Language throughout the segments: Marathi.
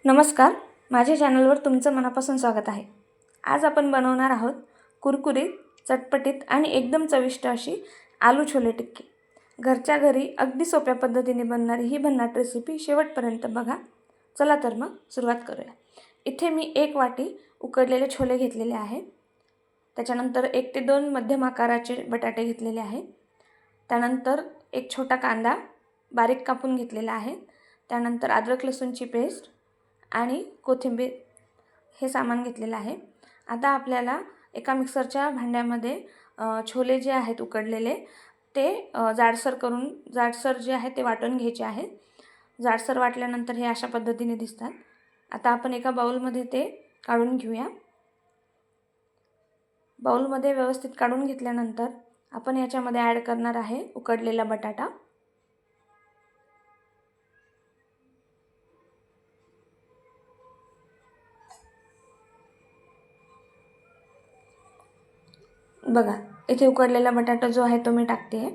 नमस्कार, माझ्या चॅनलवर तुमचं मनापासून स्वागत आहे। आज आपण बनवणार आहोत कुरकुरीत, चटपटीत आणि एकदम चविष्ट अशी आलू छोले टिक्की। घरच्या घरी अगदी सोप्या पद्धतीने बनणारी ही भन्नाट रेसिपी शेवटपर्यंत बघा। चला तर मग सुरुवात करूया। इथे मी 1 वाटी उकडलेले छोले घेतलेले आहे। त्याच्यानंतर 1 ते 2 मध्यम आकाराचे बटाटे घेतलेले आहे। त्यानंतर एक छोटा कांदा बारीक कापून घेतलेला आहे। त्यानंतर अद्रक लसूणची पेस्ट आणि कोथिंबीर हे सामान घेतलेलं आहे। आता आपल्याला एका मिक्सरच्या भांड्यामध्ये छोले जे आहेत उकडलेले ते जाडसर जे आहे ते वाटून घ्यायचे आहे। जाडसर वाटल्यानंतर हे अशा पद्धतीने दिसतात। आता आपण एका बाउलमध्ये ते काढून घेऊया। बाउलमध्ये व्यवस्थित काढून घेतल्यानंतर आपण याच्यामध्ये ॲड करणार आहे उकडलेला बटाटा। बघा, इथे उकडलेला बटाटा जो आहे तो मी टाकते आहे।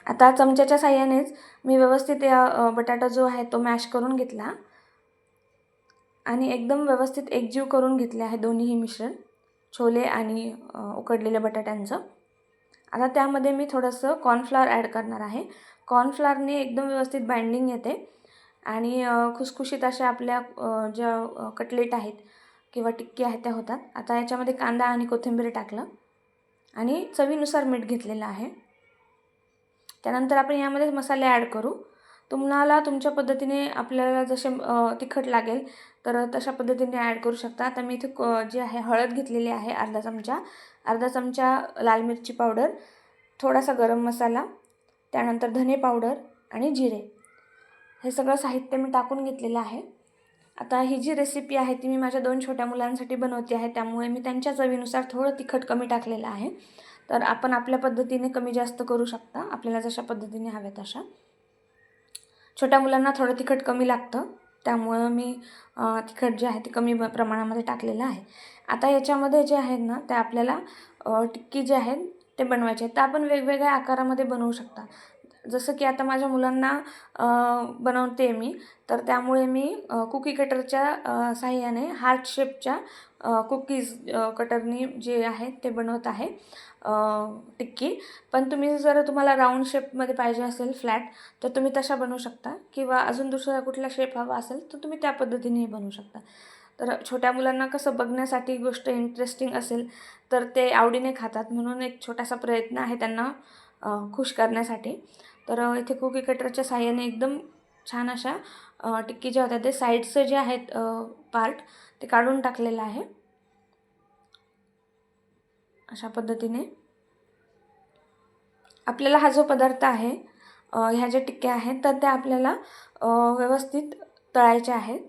आता चमच्याच्या साहाय्यानेच मी व्यवस्थित या बटाटा जो आहे तो मॅश करून घेतला आणि एकदम व्यवस्थित एकजीव करून घेतले आहे दोन्हीही मिश्रण, छोले आणि उकडलेल्या बटाट्यांचं। आता त्यामध्ये मी थोडंसं कॉर्नफ्लॉवर ॲड करणार आहे। कॉर्नफ्लॉवरने एकदम व्यवस्थित बाइंडिंग येते आणि खुसखुशीत अशा आपल्या ज्या कटलेट आहेत किंवा टिक्की आहेत त्या होतात। आता याच्यामध्ये कांदा आणि कोथिंबीर टाकलं आणि चवीनुसार मीठ घेतलेलं आहे। त्यानंतर आपण यामध्ये मसाले ॲड करू। तुम्हाला तुमच्या पद्धतीने आपल्याला जसे तिखट लागेल तर तशा पद्धतीने ॲड करू शकता। आता मी इथे जे आहे हळद घेतलेली आहे अर्धा चमचा लाल मिरची पावडर, थोडासा गरम मसाला, त्यानंतर धने पावडर आणि जिरे हे सगळं साहित्य मी टाकून घेतलेलं आहे। आता ही जी रेसिपी आहे ती मी माझ्या 2 छोट्या मुलांसाठी बनवते आहे, त्यामुळे मी त्यांच्या चवीनुसार थोडं तिखट कमी टाकलेलं आहे। तर आपण आपल्या पद्धतीने कमी जास्त करू शकता, आपल्याला जशा पद्धतीने हव्या तशा। छोट्या मुलांना थोडं तिखट कमी लागतं, त्यामुळे मी तिखट जे आहे ते कमी प्रमाणामध्ये टाकलेलं आहे। आता याच्यामध्ये जे आहेत ना ते आपल्याला टिक्की जे आहे ते बनवायचे आहेत। तर आपण वेगवेगळ्या आकारामध्ये बनवू शकता। जसं की आता माझ्या मुलांना बनवते मी, तर त्यामुळे मी कुकी कटरच्या साहाय्याने हार्ट शेपच्या कुकीज कटरनी जे आहे ते बनवत आहे टिक्की। पण तुम्हाला राऊंड शेपमध्ये पाहिजे असेल फ्लॅट, तर तुम्ही तशा बनवू शकता किंवा अजून दुसरा कुठला शेप हवा असेल तर तुम्ही त्या पद्धतीनेही बनवू शकता। तर छोट्या मुलांना कसं बघण्यासाठी गोष्ट इंटरेस्टिंग असेल तर ते आवडीने खातात, म्हणून एक छोटासा प्रयत्न आहे त्यांना खुश करण्यासाठी। तर इथे कुकी कटरच्या साहाय्याने एकदम छान अशा टिक्की ज्या होत्या ते साईडचे जे आहेत पार्ट ते काढून टाकलेलं आहे अशा पद्धतीने। आपल्याला हा जो पदार्थ आहे ह्या ज्या टिक्क्या आहेत तर त्या आपल्याला व्यवस्थित तळायच्या आहेत।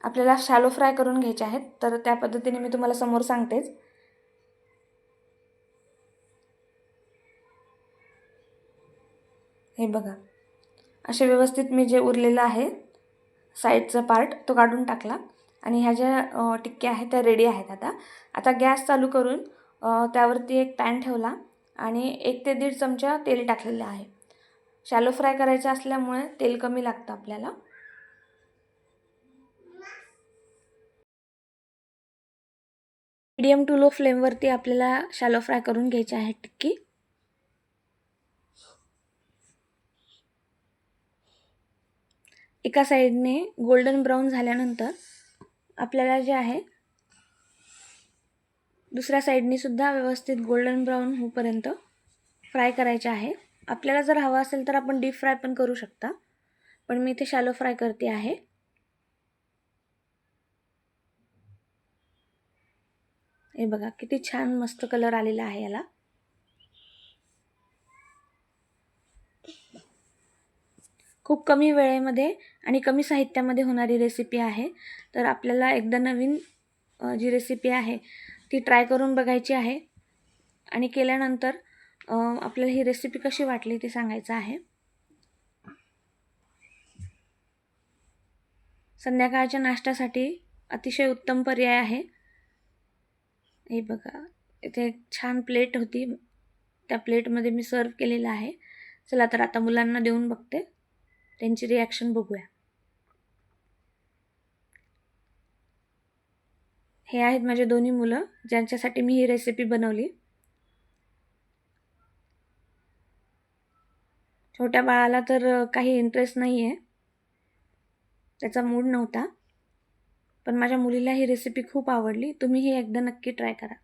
आपल्याला शॅलो फ्राय करून घ्यायचे आहेत, तर त्या पद्धतीने मी तुम्हाला समोर सांगतेच। हे बघा, असे व्यवस्थित मी जे उरलेलं आहे साईडचा पार्ट तो काढून टाकला आणि ह्या ज्या टिक्क्या आहेत त्या रेडी आहेत। आता गॅस चालू करून त्यावरती एक पॅन ठेवला आणि 1 ते 1.5 चमचा तेल टाकलेलं आहे। शॅलो फ्राय करायचं असल्यामुळे तेल कमी लागतं आपल्याला। मीडियम टू लो फ्लेमवरती आपल्याला शॅलो फ्राय करून घ्यायची आहे टिक्की। एका साईडने गोल्डन ब्राऊन झाल्यानंतर आपल्याला जे आहे दुसऱ्या साईडने सुद्धा व्यवस्थित गोल्डन ब्राऊन होईपर्यंत फ्राय करायचे आहे। आपल्याला जर हवा असेल तर आपण डीप फ्राय पण करू शकता, पण मी इथे शॅलो फ्राय करते आहे। हे बघा, किती छान मस्त कलर आलेला आहे याला। खूप कमी वेळेमध्ये आणि कमी साहित्यामध्ये होणारी रेसिपी आहे। तर आपल्याला एकदा नवीन जी रेसिपी आहे ती ट्राय करून बघायची आहे आणि केल्यानंतर आपल्याला ही रेसिपी कशी वाटली ते सांगायचं आहे। संध्याकाळच्या नाश्त्यासाठी अतिशय उत्तम पर्याय आहे। हे बघा, इथे एक छान प्लेट होती, त्या प्लेटमध्ये मी सर्व केलेलं आहे. चला तर आता मुलांना देऊन बघते, त्यांची रिॲक्शन बघूया. हे आहेत माझे दोन्ही मुलं, ज्यांच्यासाठी मी ही रेसिपी बनवली. छोट्या बाळाला तर काही इंटरेस्ट नाही आहे, त्याचा मूड नव्हता. पण माझ्या मुलीला ही रेसिपी खूप आवडली. तुम्हीही एकदा नक्की ट्राय करा.